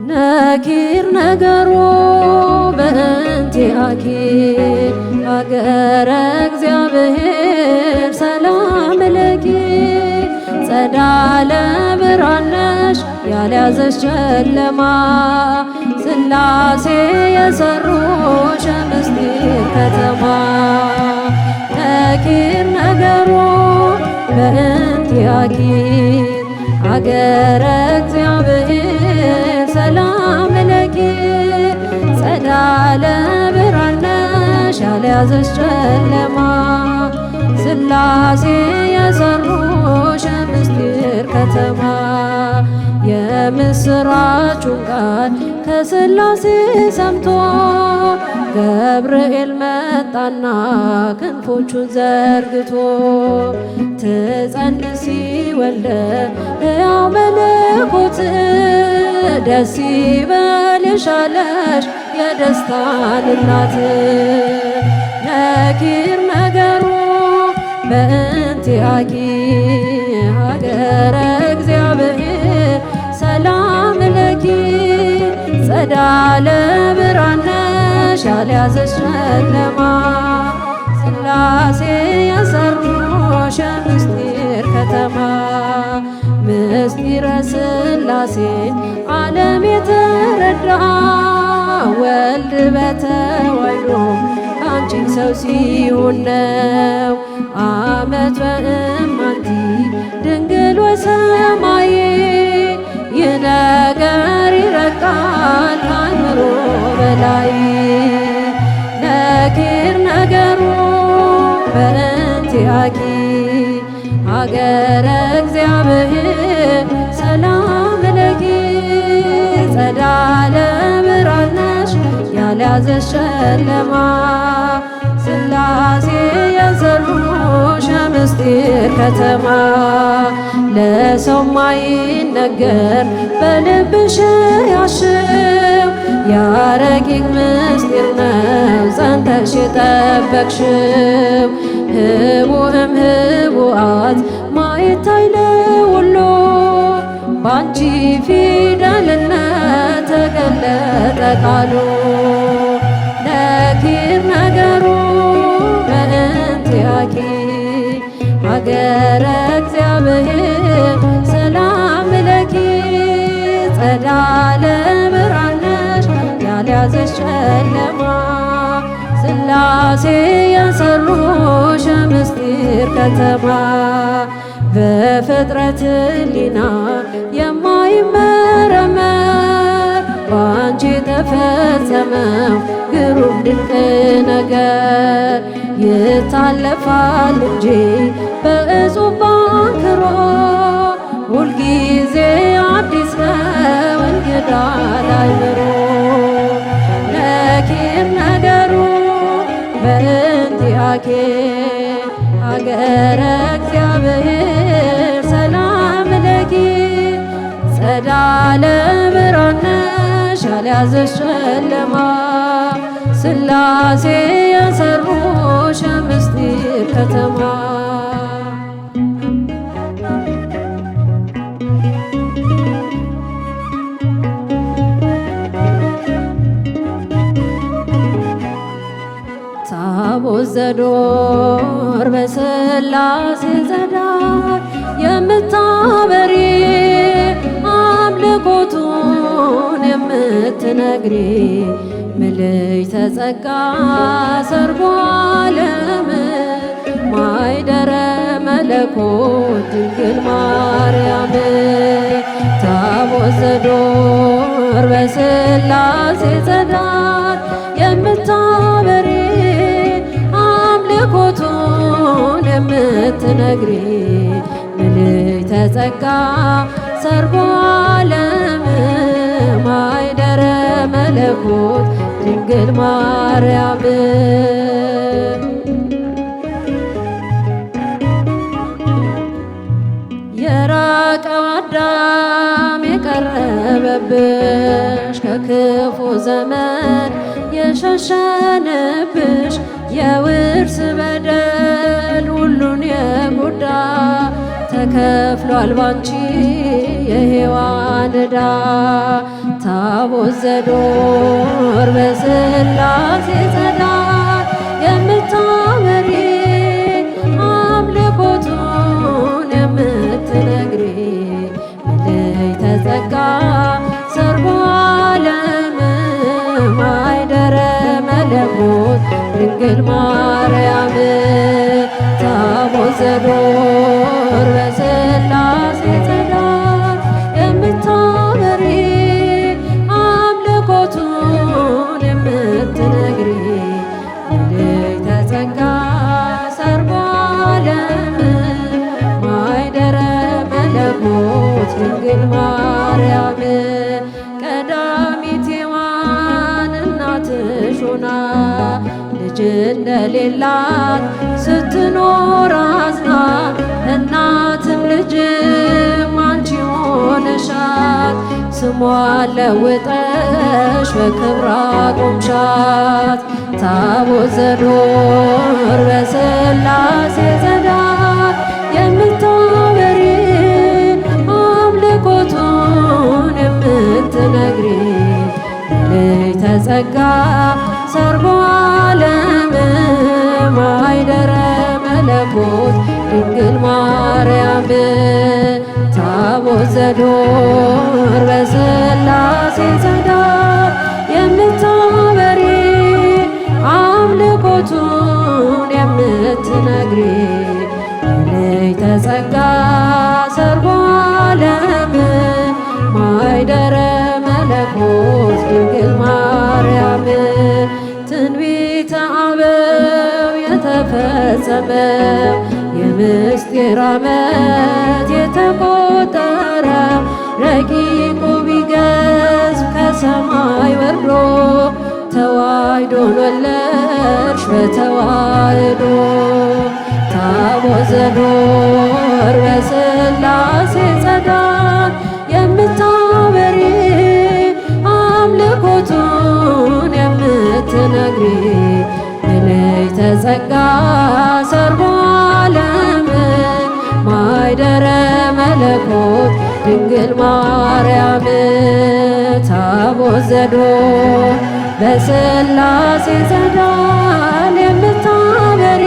ነኪር ነገሮ በእንቲአኪ ሀገረ እግዚአብሔር ሰላም ለኪ ጸዳለ ብርሃንነሽ ያልያዘሽ ጨለማ ሥላሴ የሠሩሽ ምስጢር ከተማ ነኪር ነገሮ በእንቲአኪ ሀገረ እግዚአብሔር ሰላም ለኪ ጸዳለ ብርሃንነሽ ያልያዘሽ ጨለማ ሥላሴ የሠሩሽ ምስጢር ከተማ የምስራቹን ቃል ከሥላሴ ሰምቶ ገብርኤል መጣና ክንፎቹን ዘርግቶ ትጸንሲ ወልደ ሕያው መለኮት ደስ ይበልሽ አለሽ የደስታን እናት ነኪር ነገሩ በእንቲአኪ ሀገረ እግዚአብሔር ሰላም ለኪ ጸዳለ ብርሃንነሽ ያልያዘሽ ጨለማ ሥላሴ የሠሩሽ ምስጢር ከተማ ምስጢረ ሥላሴ ዓለም የተረዳ ወልድ በተዋሕዶ አንቺ ሰው ሲሆን ነው አመት በእማንቲ ድንግል ወሰማይ ይህ ነገር ይረቃል ከአእምሮ በላይ ነኪር ነገሩ በእንቲአኪ ሀገረ እግዚአብሔር ሰላም ለኪ ጸዳለ ብርሃንነሽ ያልያዘሽ ጨለማ ሥላሴ የሠሩሽ ምስጢር ከተማ ለሰው ማይነገር በልብሽ ያሽው ያረቂቅ ምስጢር ነው ጸንተሽ የጠበቅሽው ህቡእም ህቡአት ማይታይ ለሁሉ ባንቺ ፊደልነት ተገለጠ ቃሉ ነኪር ነገሩ በእንቲአኪ ሀገረ እግዚአብሔር ሰላም ለኪ ጸዳለ ብርሃንነሽ ያልያዘሽ ጨለማ ሥላሴ የሠሩሽ ምስጢር ከተማ በፍጥረት ሕሊና የማይመረመር ባንቺ ተፈጸመው ግሩም ድንቅ ነገር ይታለፋል እንጂ በእጹብ ባንክሮ ሁልጊዜ አዲስ ነው እንግዳ ላይምሮ ነኪር ነገሩ በእንቲአኪ ሀገረ እግዚአብሔር ሰላም ለኪ ጸዳለ ብርሃንነሽ ያልያዘሽ ጨለማ ሥላሴ የሠሩሽ ምስጢር ከተማ ታቦት ዘዶር በሥላሴ ጸዳል የምታበሪ አምልኮቱን የምትነግሪ ምልዕተ ጸጋ ሰርጎ ዓለም ማይደረ መለኮት ድንግል ማርያም ታቦት ዘዶር በሥላሴ ጸዳል የምታበሪ አምልኮቱን የምትነግሪ ምልዕተ ጸጋ ሰርጎ ዓለም ማይደረ መለኮት ድንግል ማርያም የራቀው አዳም የቀረበብሽ ከክፉ ዘመን የሸሸንብሽ የውርስ በደል ሁሉን የጎዳ ተከፍሏል ባንቺ የሔዋን ዕዳ ታቦት ዘዶር በሥላሴ ጸዳል የምታበሪ አምልኮቱን የምትነግሪ ምልዕተ ጸጋ ሰርጓ ዓለም ማይደረ መለኮት ድንግል ማርያም ታቦት ዘዶር በሥላሴ ጸዳል የምታበሪ አምልኮቱን የምትነግሪ ምልዕተ ጸጋ ሰርጓ ዓለም ማይደረ መለኮት ድንግል ማርያም ቀዳሚት ሔዋን እናትሽ ሆና ልጅ እንደሌላት ስትኖር አዝና እናትም ልጅም አንቺ ሆነሻት ስሟን ለውጠሽ በክብር አቆምሻት ታቦት ዘዶር በሥላሴ ጸዳል የምታበሪ አምልኮቱን የምትነግሪ ምልዕተ ጸጋ ሰርጓ ዓለም ማይደረ መለኮት ድንግል ማርያም ታቦት ዘዶር በሥላሴ ጸዳል የምታበሪ አምልኮቱን የምትነግሪ ምልዕተ ጸጋ ሰርጓ ዓለም ማይደረ መለኮት ድንግል ማርያም ትንቢተ አበው የተፈጸመ የምስጢር ዓመት የተቆጠረ ረቂቁ ቢገዝፍ ከሰማይ ወርዶ ተዋሕዶን ወለድሽ በተዋሕዶ ታቦት ዘዶር በሥላሴ ጸዳል የምታበሪ አምልኮቱን የምትነግሪ ምልዕተ ጸጋ ሰርጓ ዓለም ማይደረ መለኮት ድንግል ማርያም ታቦት ዘዶር በሥላሴ ጸዳል የምታበሪ